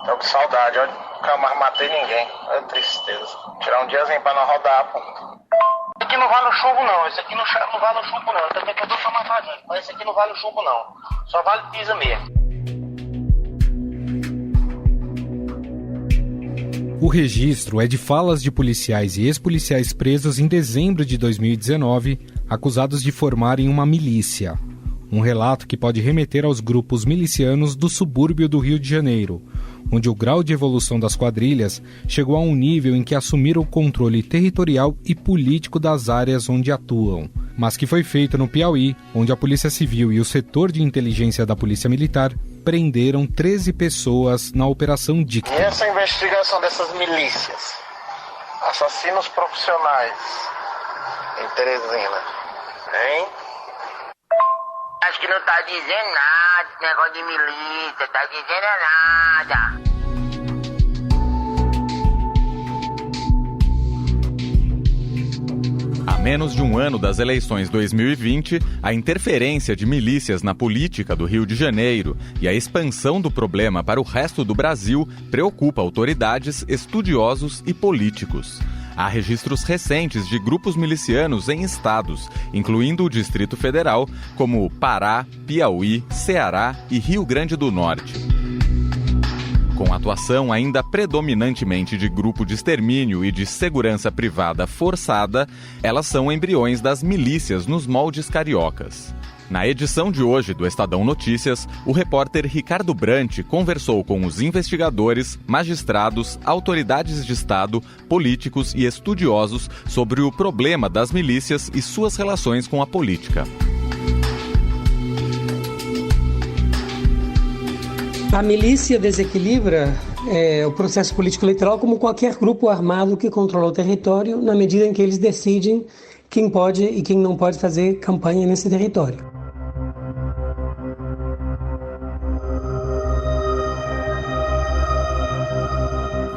Tô com saudade, olha, nunca mais matei ninguém. É tristeza. Tirar um diazinho pra não rodar, pô. Esse aqui não vale o chumbo, não. Esse aqui não vale o chumbo, não. Também que eu dou pra matar gente. Mas esse aqui não vale o chumbo, não. Só vale pisa mesmo. O registro é de falas de policiais e ex-policiais presos em dezembro de 2019, acusados de formarem uma milícia. Um relato que pode remeter aos grupos milicianos do subúrbio do Rio de Janeiro, onde o grau de evolução das quadrilhas chegou a um nível em que assumiram o controle territorial e político das áreas onde atuam, mas que foi feito no Piauí, onde a Polícia Civil e o setor de inteligência da Polícia Militar prenderam 13 pessoas na Operação Dicta. E essa investigação dessas milícias, assassinos profissionais em Teresina, hein? Acho que não tá dizendo nada, esse negócio de milícia, tá dizendo nada. A menos de um ano das eleições 2020, a interferência de milícias na política do Rio de Janeiro e a expansão do problema para o resto do Brasil preocupa autoridades, estudiosos e políticos. Há registros recentes de grupos milicianos em estados, incluindo o Distrito Federal, como Pará, Piauí, Ceará e Rio Grande do Norte. Com atuação ainda predominantemente de grupo de extermínio e de segurança privada forçada, elas são embriões das milícias nos moldes cariocas. Na edição de hoje do Estadão Notícias, o repórter Ricardo Brant conversou com os investigadores, magistrados, autoridades de Estado, políticos e estudiosos sobre o problema das milícias e suas relações com a política. A milícia desequilibra o processo político eleitoral como qualquer grupo armado que controla o território, na medida em que eles decidem quem pode e quem não pode fazer campanha nesse território.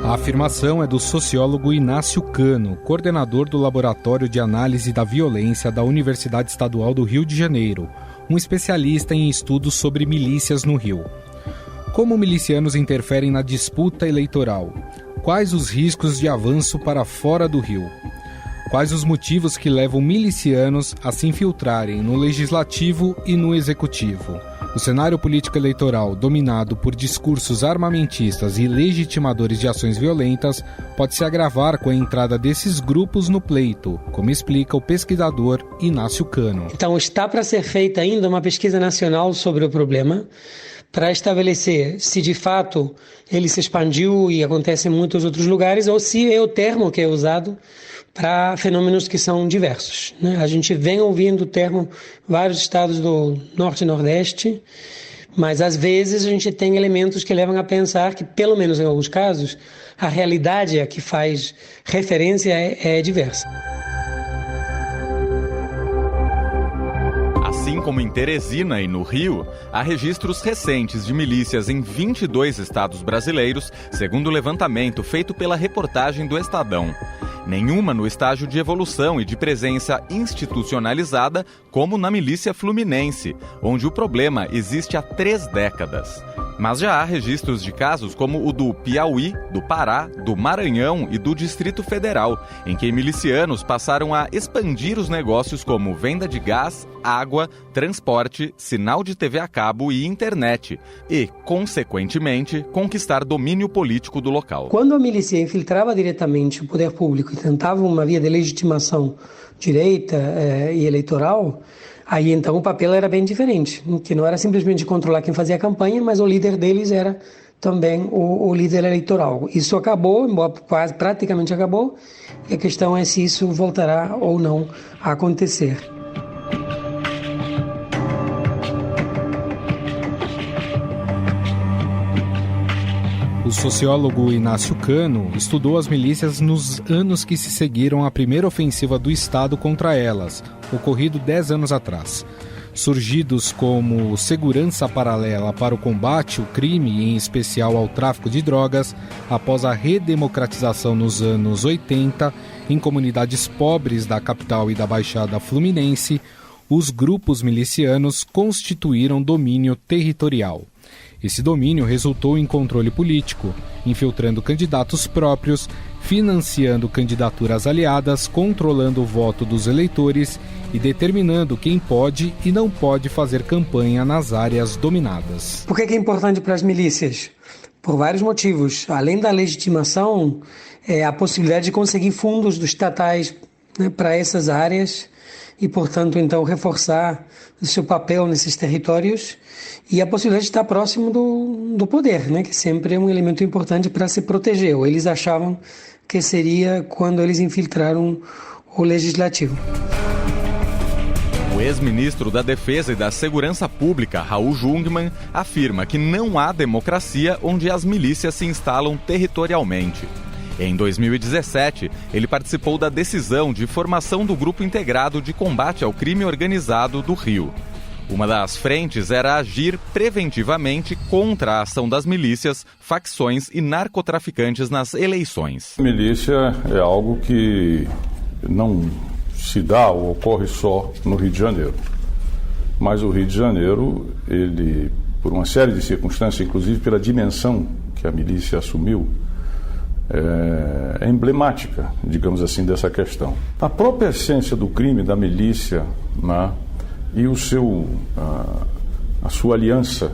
A afirmação é do sociólogo Inácio Cano, coordenador do Laboratório de Análise da Violência da Universidade Estadual do Rio de Janeiro, um especialista em estudos sobre milícias no Rio. Como milicianos interferem na disputa eleitoral? Quais os riscos de avanço para fora do Rio? Quais os motivos que levam milicianos a se infiltrarem no legislativo e no executivo? O cenário político eleitoral, dominado por discursos armamentistas e legitimadores de ações violentas, pode se agravar com a entrada desses grupos no pleito, como explica o pesquisador Inácio Cano. Então, está para ser feita ainda uma pesquisa nacional sobre o problema, para estabelecer se de fato ele se expandiu e acontece em muitos outros lugares, ou se é o termo que é usado para fenômenos que são diversos, né? A gente vem ouvindo o termo em vários estados do Norte e Nordeste, mas às vezes a gente tem elementos que levam a pensar que, pelo menos em alguns casos, a realidade a que faz referência é diversa. Assim como em Teresina e no Rio, há registros recentes de milícias em 22 estados brasileiros, segundo o levantamento feito pela reportagem do Estadão. Nenhuma no estágio de evolução e de presença institucionalizada, como na milícia fluminense, onde o problema existe há 3 décadas. Mas já há registros de casos como o do Piauí, do Pará, do Maranhão e do Distrito Federal, em que milicianos passaram a expandir os negócios como venda de gás, água, transporte, sinal de TV a cabo e internet, e, consequentemente, conquistar domínio político do local. Quando a milícia infiltrava diretamente o poder público e tentava uma via de legitimação direita e eleitoral, aí então o papel era bem diferente, que não era simplesmente controlar quem fazia a campanha, mas o líder deles era também o líder eleitoral. Isso acabou, quase praticamente acabou, e a questão é se isso voltará ou não a acontecer. O sociólogo Inácio Cano estudou as milícias nos anos que se seguiram à primeira ofensiva do Estado contra elas, ocorrido 10 anos atrás. Surgidos como segurança paralela para o combate ao crime e em especial ao tráfico de drogas, após a redemocratização nos anos 80, em comunidades pobres da capital e da Baixada Fluminense, os grupos milicianos constituíram domínio territorial. Esse domínio resultou em controle político, infiltrando candidatos próprios, financiando candidaturas aliadas, controlando o voto dos eleitores e determinando quem pode e não pode fazer campanha nas áreas dominadas. Por que é importante para as milícias? Por vários motivos. Além da legitimação, a possibilidade de conseguir fundos dos estatais, para essas áreas e, portanto, então, reforçar o seu papel nesses territórios e a possibilidade de estar próximo do poder, que sempre é um elemento importante para se proteger. Ou eles achavam que seria quando eles infiltraram o legislativo. O ex-ministro da Defesa e da Segurança Pública, Raul Jungmann, afirma que não há democracia onde as milícias se instalam territorialmente. Em 2017, ele participou da decisão de formação do Grupo Integrado de Combate ao Crime Organizado do Rio. Uma das frentes era agir preventivamente contra a ação das milícias, facções e narcotraficantes nas eleições. A milícia é algo que não se dá ou ocorre só no Rio de Janeiro. Mas o Rio de Janeiro, ele, por uma série de circunstâncias, inclusive pela dimensão que a milícia assumiu, é emblemática, digamos assim, dessa questão. A própria essência do crime, da milícia, e a sua aliança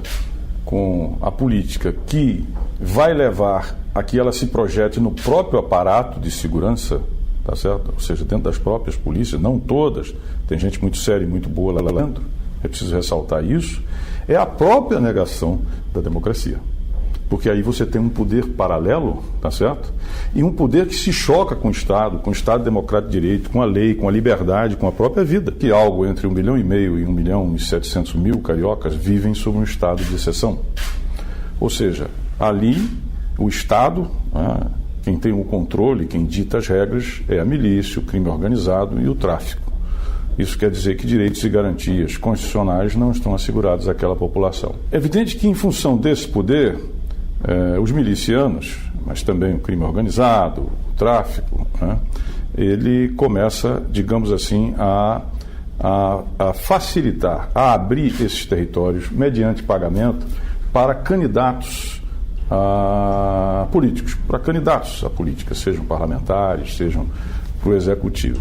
com a política, que vai levar a que ela se projete no próprio aparato de segurança, tá certo? Ou seja, dentro das próprias polícias, não todas, tem gente muito séria e muito boa lá dentro, é preciso ressaltar isso, é a própria negação da democracia. Porque aí você tem um poder paralelo, tá certo? E um poder que se choca com o Estado democrático de direito, com a lei, com a liberdade, com a própria vida. Que algo entre 1,5 milhão e 1.700.000 cariocas vivem sob um estado de exceção. Ou seja, ali o Estado, quem tem o controle, quem dita as regras é a milícia, o crime organizado e o tráfico. Isso quer dizer que direitos e garantias constitucionais não estão assegurados àquela população. É evidente que, em função desse poder, os milicianos, mas também o crime organizado, o tráfico, ele começa, digamos assim, a facilitar, a abrir esses territórios mediante pagamento para candidatos políticos, para candidatos à política, sejam parlamentares, sejam para o executivo.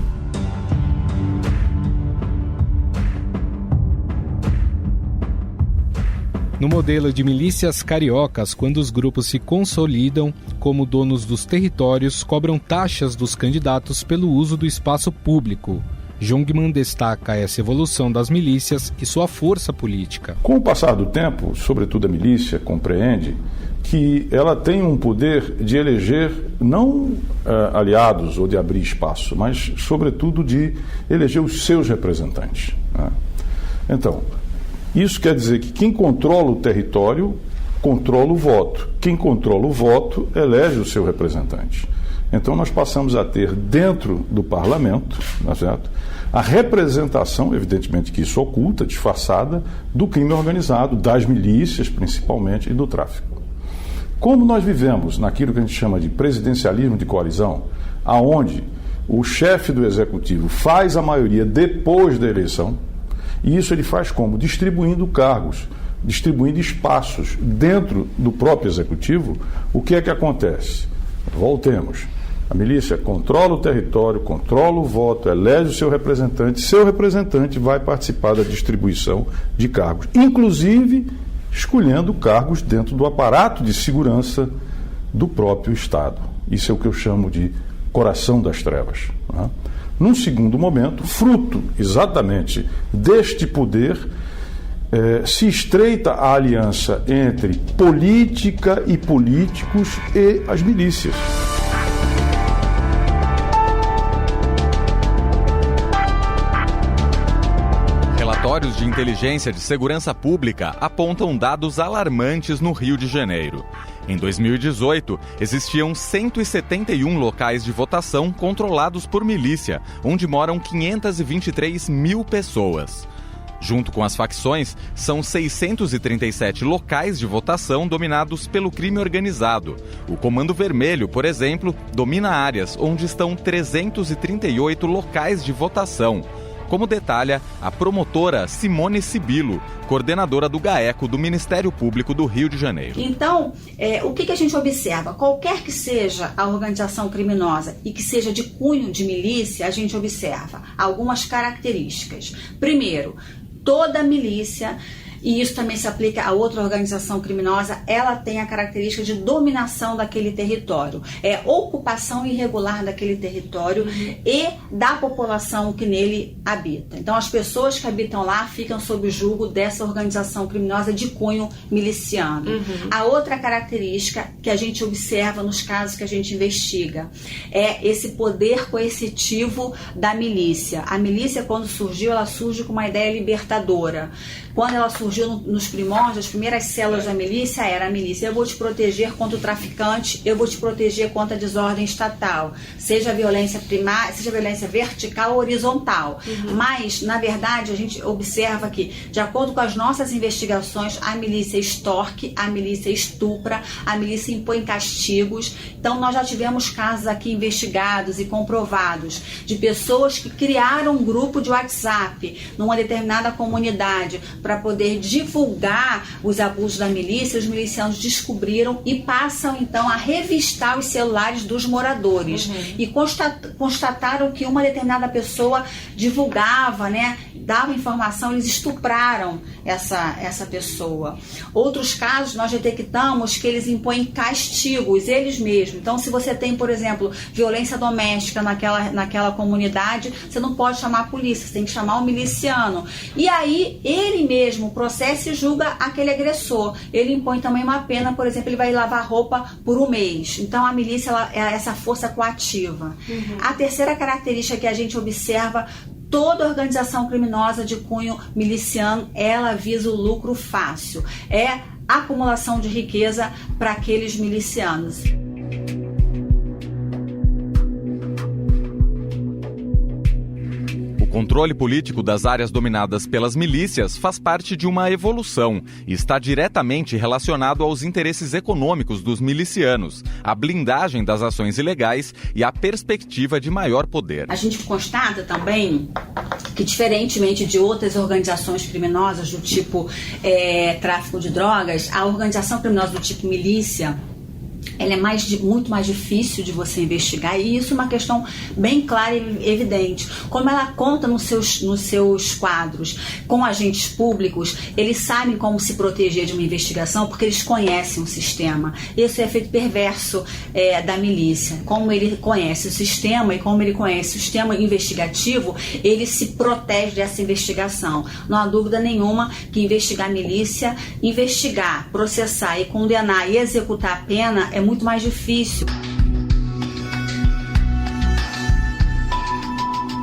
No modelo de milícias cariocas, quando os grupos se consolidam como donos dos territórios, cobram taxas dos candidatos pelo uso do espaço público. Jungmann destaca essa evolução das milícias e sua força política. Com o passar do tempo, sobretudo a milícia compreende que ela tem um poder de eleger não aliados ou de abrir espaço, mas sobretudo de eleger os seus representantes. Então, isso quer dizer que quem controla o território controla o voto. Quem controla o voto elege o seu representante. Então nós passamos a ter dentro do parlamento, não é certo, a representação, evidentemente que isso oculta, disfarçada, do crime organizado, das milícias principalmente e do tráfico. Como nós vivemos naquilo que a gente chama de presidencialismo de coalizão, aonde o chefe do executivo faz a maioria depois da eleição, e isso ele faz como? Distribuindo cargos, distribuindo espaços dentro do próprio executivo. O que é que acontece? Voltemos. A milícia controla o território, controla o voto, elege o seu representante vai participar da distribuição de cargos, inclusive escolhendo cargos dentro do aparato de segurança do próprio Estado. Isso é o que eu chamo de coração das trevas. Num segundo momento, fruto exatamente deste poder, se estreita a aliança entre política e políticos e as milícias. Relatórios de inteligência de segurança pública apontam dados alarmantes no Rio de Janeiro. Em 2018, existiam 171 locais de votação controlados por milícia, onde moram 523 mil pessoas. Junto com as facções, são 637 locais de votação dominados pelo crime organizado. O Comando Vermelho, por exemplo, domina áreas onde estão 338 locais de votação. como detalha a promotora Simone Sibilo, coordenadora do GAECO do Ministério Público do Rio de Janeiro. Então, o que a gente observa? Qualquer que seja a organização criminosa e que seja de cunho de milícia, a gente observa algumas características. Primeiro, toda milícia, e isso também se aplica a outra organização criminosa, ela tem a característica de dominação daquele território, ocupação irregular daquele território e da população que nele habita. Então, as pessoas que habitam lá ficam sob o julgo dessa organização criminosa de cunho miliciano. A outra característica que a gente observa nos casos que a gente investiga é esse poder coercitivo da milícia. A milícia, quando surgiu, ela surge com uma ideia libertadora. Quando ela surgiu nos primórdios, as primeiras células da milícia era a milícia: eu vou te proteger contra o traficante, eu vou te proteger contra a desordem estatal, seja a violência primária, seja a violência vertical ou horizontal. Mas, na verdade, a gente observa que, de acordo com as nossas investigações, a milícia extorque, a milícia estupra, a milícia impõe castigos. Então, nós já tivemos casos aqui investigados e comprovados de pessoas que criaram um grupo de WhatsApp numa determinada comunidade para poder divulgar os abusos da milícia. Os milicianos descobriram e passam então a revistar os celulares dos moradores e constataram que uma determinada pessoa divulgava, dava informação, eles estupraram essa pessoa. Outros casos nós detectamos que eles impõem castigos, eles mesmos. Então, se você tem, por exemplo, violência doméstica naquela comunidade, você não pode chamar a polícia, você tem que chamar o miliciano. E aí, ele mesmo processa e julga aquele agressor. Ele impõe também uma pena, por exemplo, ele vai lavar roupa por um mês. Então, a milícia é essa força coativa. A terceira característica que a gente observa: toda organização criminosa de cunho miliciano, ela visa o lucro fácil. É a acumulação de riqueza para aqueles milicianos. O controle político das áreas dominadas pelas milícias faz parte de uma evolução e está diretamente relacionado aos interesses econômicos dos milicianos, à blindagem das ações ilegais e à perspectiva de maior poder. A gente constata também que, diferentemente de outras organizações criminosas do tipo tráfico de drogas, a organização criminosa do tipo milícia, ela é muito mais difícil de você investigar, e isso é uma questão bem clara e evidente. Como ela conta nos seus quadros com agentes públicos, eles sabem como se proteger de uma investigação porque eles conhecem o sistema. Esse é o efeito perverso da milícia. Como ele conhece o sistema e como ele conhece o sistema investigativo, ele se protege dessa investigação. Não há dúvida nenhuma que investigar milícia, investigar, processar e condenar e executar a pena é muito mais difícil.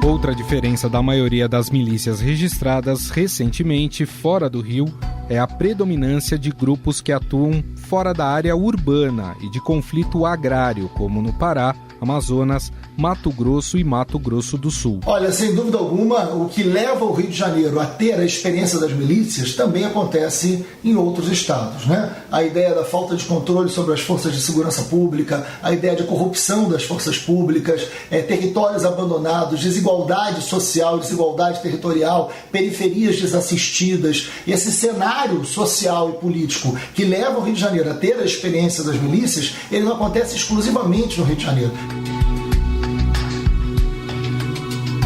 Outra diferença da maioria das milícias registradas recentemente fora do Rio é a predominância de grupos que atuam fora da área urbana e de conflito agrário, como no Pará, Amazonas, Mato Grosso e Mato Grosso do Sul. Olha, sem dúvida alguma, o que leva o Rio de Janeiro a ter a experiência das milícias também acontece em outros estados, A ideia da falta de controle sobre as forças de segurança pública, a ideia de corrupção das forças públicas, territórios abandonados, desigualdade social, desigualdade territorial, periferias desassistidas. Esse cenário social e político que leva o Rio de Janeiro a ter a experiência das milícias, ele não acontece exclusivamente no Rio de Janeiro.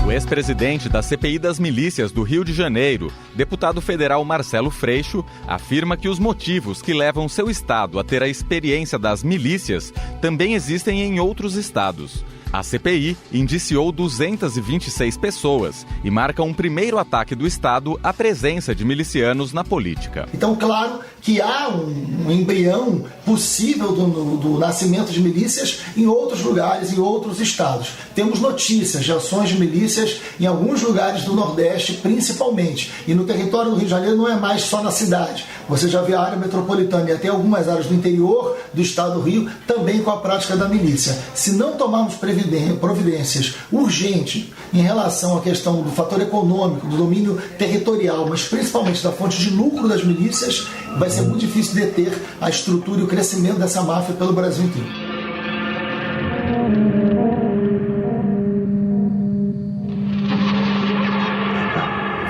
O ex-presidente da CPI das Milícias do Rio de Janeiro, deputado federal Marcelo Freixo, afirma que os motivos que levam seu estado a ter a experiência das milícias também existem em outros estados. A CPI indiciou 226 pessoas e marca um primeiro ataque do Estado à presença de milicianos na política. Então, claro que há um embrião possível do nascimento de milícias em outros lugares, em outros estados. Temos notícias de ações de milícias em alguns lugares do Nordeste, principalmente. E no território do Rio de Janeiro não é mais só na cidade. Você já vê a área metropolitana e até algumas áreas do interior do estado do Rio também com a prática da milícia. Se não tomarmos providências urgentes em relação à questão do fator econômico, do domínio territorial, mas principalmente da fonte de lucro das milícias, vai ser muito difícil deter a estrutura e o crescimento dessa máfia pelo Brasil inteiro.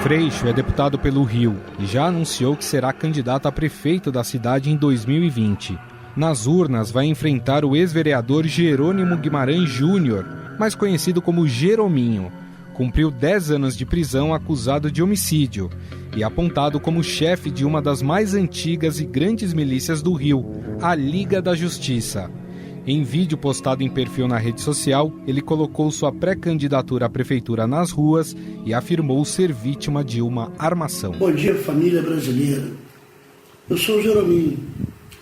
Freixo é deputado pelo Rio e já anunciou que será candidato a prefeito da cidade em 2020. Nas urnas vai enfrentar o ex-vereador Jerônimo Guimarães Júnior, mais conhecido como Jerominho. Cumpriu 10 anos de prisão acusado de homicídio e apontado como chefe de uma das mais antigas e grandes milícias do Rio, a Liga da Justiça. Em vídeo postado em perfil na rede social, ele colocou sua pré-candidatura à prefeitura nas ruas e afirmou ser vítima de uma armação. Bom dia, família brasileira. Eu sou o Jerominho.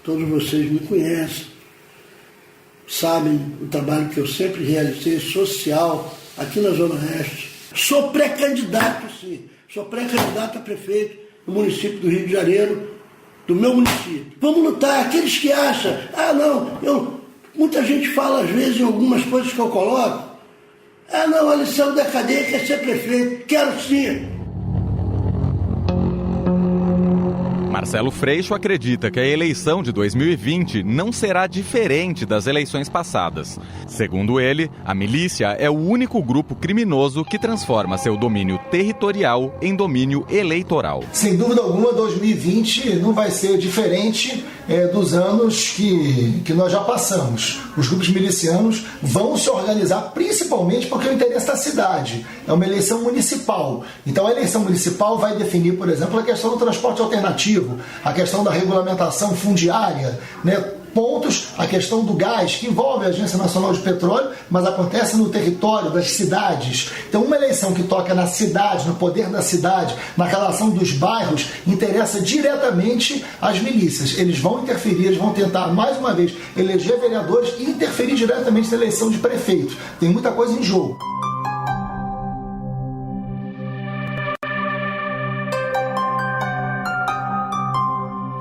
Todos vocês me conhecem, sabem o trabalho que eu sempre realizei social aqui na Zona Oeste. Sou pré-candidato, sim. Sou pré-candidato a prefeito do município do Rio de Janeiro, do meu município. Vamos lutar. Aqueles que acham, muita gente fala às vezes em algumas coisas que eu coloco, a lição da cadeia quer ser prefeito. Quero sim. Marcelo Freixo acredita que a eleição de 2020 não será diferente das eleições passadas. Segundo ele, a milícia é o único grupo criminoso que transforma seu domínio territorial em domínio eleitoral. Sem dúvida alguma, 2020 não vai ser diferente dos anos que nós já passamos. Os grupos milicianos vão se organizar principalmente porque é o interesse da cidade. É uma eleição municipal. Então a eleição municipal vai definir, por exemplo, a questão do transporte alternativo, a questão da regulamentação fundiária, pontos, a questão do gás, que envolve a Agência Nacional de Petróleo, mas acontece no território das cidades. Então, uma eleição que toca na cidade, no poder da cidade, na relação dos bairros, interessa diretamente às milícias. Eles vão interferir, eles vão tentar, mais uma vez, eleger vereadores e interferir diretamente na eleição de prefeito. Tem muita coisa em jogo.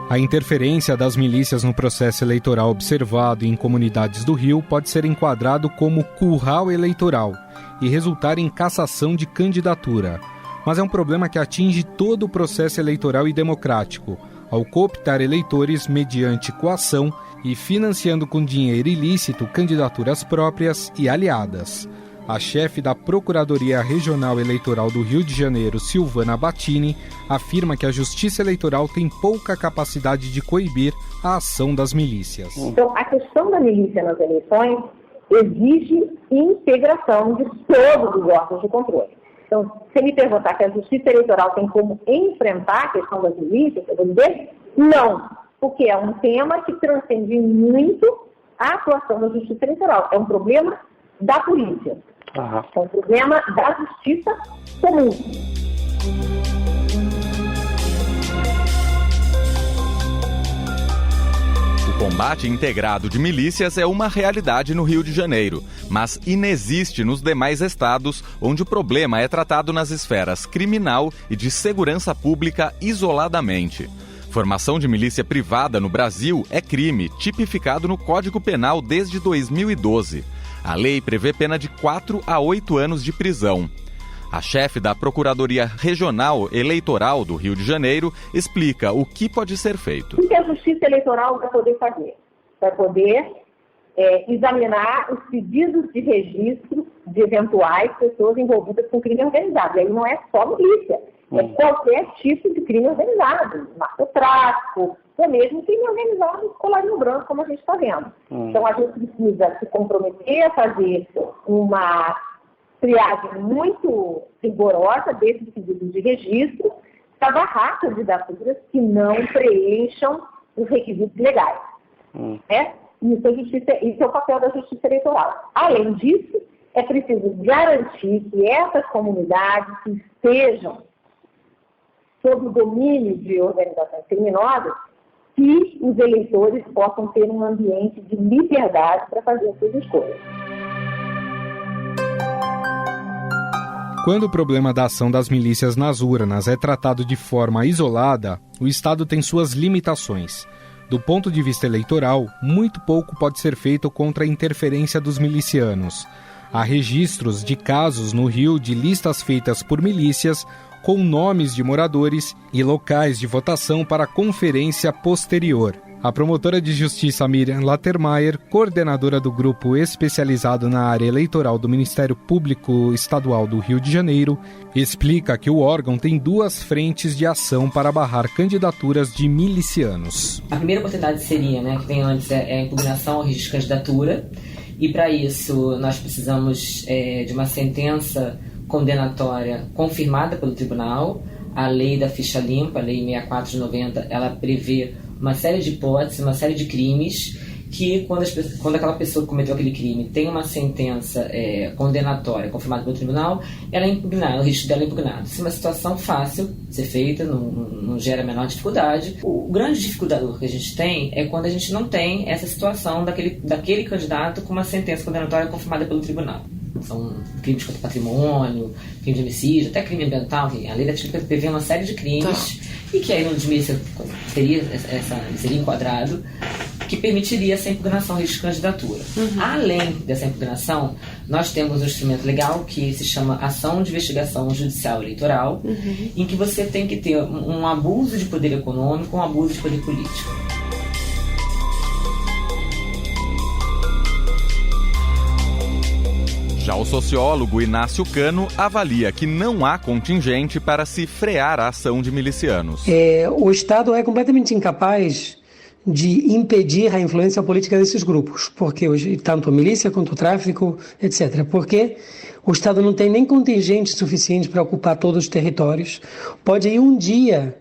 A interferência das milícias no processo eleitoral observado em comunidades do Rio pode ser enquadrado como curral eleitoral e resultar em cassação de candidatura. Mas é um problema que atinge todo o processo eleitoral e democrático, ao cooptar eleitores mediante coação e financiando com dinheiro ilícito candidaturas próprias e aliadas. A chefe da Procuradoria Regional Eleitoral do Rio de Janeiro, Silvana Battini, afirma que a Justiça Eleitoral tem pouca capacidade de coibir a ação das milícias. Então, a questão da milícia nas eleições exige integração de todos os órgãos de controle. Então, se me perguntar que a Justiça Eleitoral tem como enfrentar a questão das milícias, eu vou dizer não, porque é um tema que transcende muito a atuação da Justiça Eleitoral. É um problema da polícia. É um problema da justiça comum. O combate integrado de milícias é uma realidade no Rio de Janeiro, mas inexiste nos demais estados, onde o problema é tratado nas esferas criminal e de segurança pública isoladamente. Formação de milícia privada no Brasil é crime, tipificado no Código Penal desde 2012. A lei prevê pena de 4 a 8 anos de prisão. A chefe da Procuradoria Regional Eleitoral do Rio de Janeiro explica o que pode ser feito. O que a Justiça Eleitoral vai poder fazer? Vai poder examinar os pedidos de registro de eventuais pessoas envolvidas com crime organizado. E aí não é só milícia, é qualquer tipo de crime organizado, narcotráfico, ou mesmo crime organizado colarinho branco, como a gente está vendo. Então, a gente precisa se comprometer a fazer uma triagem muito rigorosa desses pedidos de registro para barrar candidaturas que não preencham os requisitos legais. Isso é o papel da Justiça Eleitoral. Além disso, é preciso garantir que essas comunidades que estejam sob o domínio de organizações criminosas, que os eleitores possam ter um ambiente de liberdade para fazer as suas escolhas. Quando o problema da ação das milícias nas urnas é tratado de forma isolada, o Estado tem suas limitações. Do ponto de vista eleitoral, muito pouco pode ser feito contra a interferência dos milicianos. Há registros de casos no Rio de listas feitas por milícias com nomes de moradores e locais de votação para conferência posterior. A promotora de justiça Miriam Lattermaier, coordenadora do grupo especializado na área eleitoral do Ministério Público Estadual do Rio de Janeiro, explica que o órgão tem 2 frentes de ação para barrar candidaturas de milicianos. A primeira oportunidade seria, que vem antes, é a impugnação ao registro de candidatura, e para isso nós precisamos de uma sentença condenatória confirmada pelo tribunal. A lei da ficha limpa, a lei 64 de 90, ela prevê uma série de hipóteses, uma série de crimes que quando aquela pessoa que cometeu aquele crime tem uma sentença condenatória confirmada pelo tribunal, ela é impugnada, o registro dela é impugnado. Isso é uma situação fácil de ser feita, não gera a menor dificuldade. O grande dificultador que a gente tem é quando a gente não tem essa situação daquele candidato com uma sentença condenatória confirmada pelo tribunal. São crimes contra o patrimônio, crime de homicídio, até crime ambiental. A lei da Típica prevê uma série de crimes e que aí no milícia seria enquadrado, que permitiria essa impugnação de candidatura. Além dessa impugnação, nós temos um instrumento legal que se chama Ação de Investigação Judicial Eleitoral, em que você tem que ter um abuso de poder econômico, um abuso de poder político. Já o sociólogo Inácio Cano avalia que não há contingente para se frear a ação de milicianos. O Estado é completamente incapaz de impedir a influência política desses grupos, porque hoje tanto a milícia quanto o tráfico, etc. Porque o Estado não tem nem contingente suficiente para ocupar todos os territórios. Pode ir um dia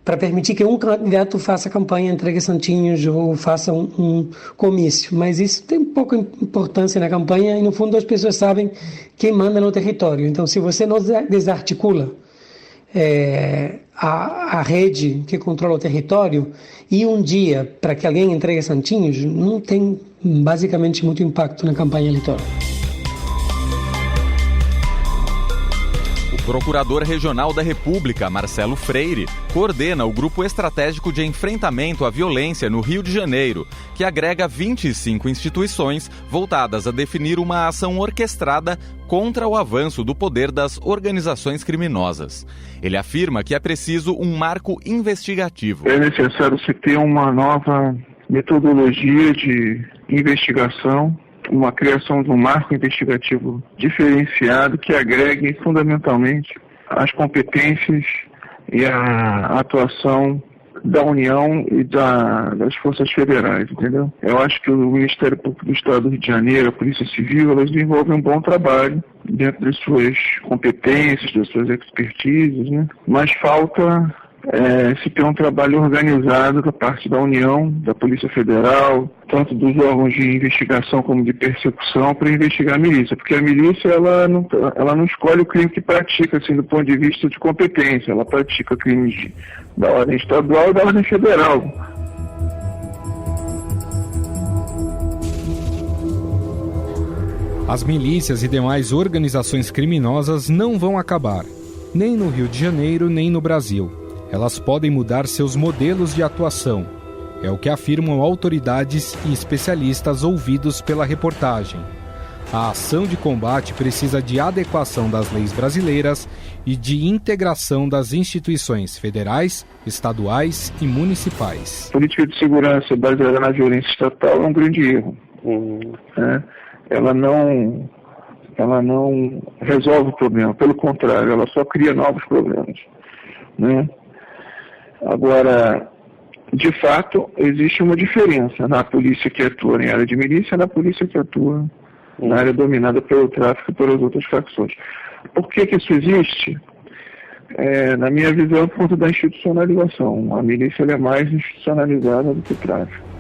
para permitir que um candidato faça campanha, entregue santinhos ou faça um comício. Mas isso tem pouca importância na campanha e, no fundo, as pessoas sabem quem manda no território. Então, se você não desarticula a rede que controla o território e um dia para que alguém entregue santinhos, não tem basicamente muito impacto na campanha eleitoral. O procurador regional da República, Marcelo Freire, coordena o Grupo Estratégico de Enfrentamento à Violência no Rio de Janeiro, que agrega 25 instituições voltadas a definir uma ação orquestrada contra o avanço do poder das organizações criminosas. Ele afirma que é preciso um marco investigativo. É necessário se ter uma nova metodologia de investigação, uma criação de um marco investigativo diferenciado que agregue fundamentalmente as competências e a atuação da União e das forças federais, entendeu? Eu acho que o Ministério Público do Estado do Rio de Janeiro, a Polícia Civil, elas desenvolvem um bom trabalho dentro das suas competências, das suas expertises, né? Mas falta se ter um trabalho organizado da parte da União, da Polícia Federal, tanto dos órgãos de investigação como de persecução, para investigar a milícia. Porque a milícia ela não escolhe o crime que pratica, assim, do ponto de vista de competência. Ela pratica crimes da ordem estadual e da ordem federal. As milícias e demais organizações criminosas não vão acabar, nem no Rio de Janeiro, nem no Brasil. Elas podem mudar seus modelos de atuação. É o que afirmam autoridades e especialistas ouvidos pela reportagem. A ação de combate precisa de adequação das leis brasileiras e de integração das instituições federais, estaduais e municipais. A política de segurança baseada na violência estatal é um grande erro. Ela não resolve o problema, pelo contrário, ela só cria novos problemas, né? Agora, de fato, existe uma diferença na polícia que atua em área de milícia e na polícia que atua na área dominada pelo tráfico e pelas outras facções. Por que isso existe? Na minha visão, por conta da institucionalização. A milícia é mais institucionalizada do que o tráfico.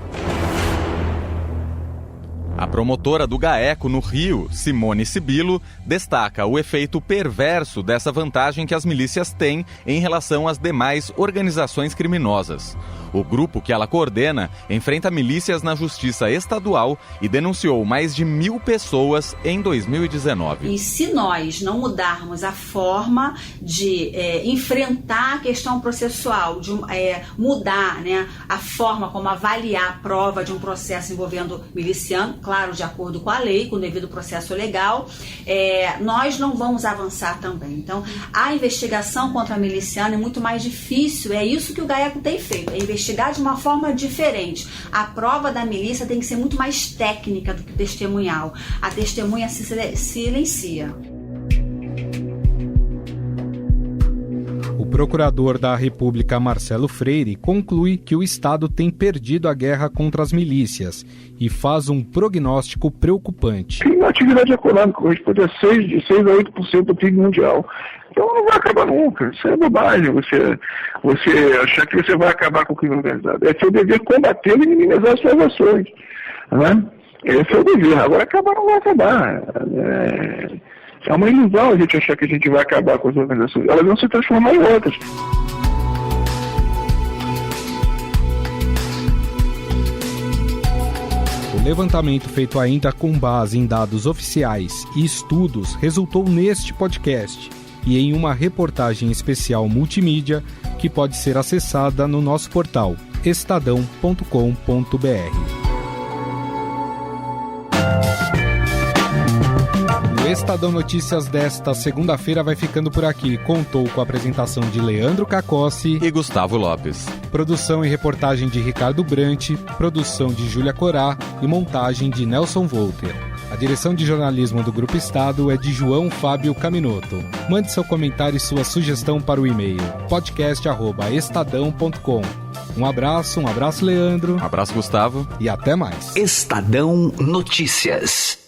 A promotora do GAECO no Rio, Simone Sibilo, destaca o efeito perverso dessa vantagem que as milícias têm em relação às demais organizações criminosas. O grupo que ela coordena enfrenta milícias na Justiça Estadual e denunciou mais de 1.000 pessoas em 2019. E se nós não mudarmos a forma de enfrentar a questão processual, de mudar, né, a forma como avaliar a prova de um processo envolvendo miliciano, claro, de acordo com a lei, com o devido processo legal, nós não vamos avançar também. Então, a investigação contra a miliciana é muito mais difícil, é isso que o GAECO tem feito, é investigar investigar de uma forma diferente. A prova da milícia tem que ser muito mais técnica do que testemunhal. A testemunha se silencia. O procurador da República, Marcelo Freire, conclui que o Estado tem perdido a guerra contra as milícias e faz um prognóstico preocupante. A atividade econômica corresponde a 6 a 8% do PIB mundial. Então não vai acabar nunca. Isso é bobagem. Você achar que você vai acabar com o crime organizado. É seu dever combater e minimizar as suas ações. Né? Esse é o dever. Agora acabar não vai acabar. É uma ilusão a gente achar que a gente vai acabar com as organizações. Elas vão se transformar em outras. O levantamento feito ainda com base em dados oficiais e estudos resultou neste podcast e em uma reportagem especial multimídia que pode ser acessada no nosso portal estadão.com.br. O Estadão Notícias desta segunda-feira vai ficando por aqui. Contou com a apresentação de Leandro Cacossi e Gustavo Lopes. Produção e reportagem de Ricardo Brant, produção de Júlia Corá e montagem de Nelson Volter. A direção de jornalismo do Grupo Estado é de João Fábio Caminoto. Mande seu comentário e sua sugestão para o e-mail podcast@estadão.com. Um abraço, Leandro. Um abraço, Gustavo. E até mais. Estadão Notícias.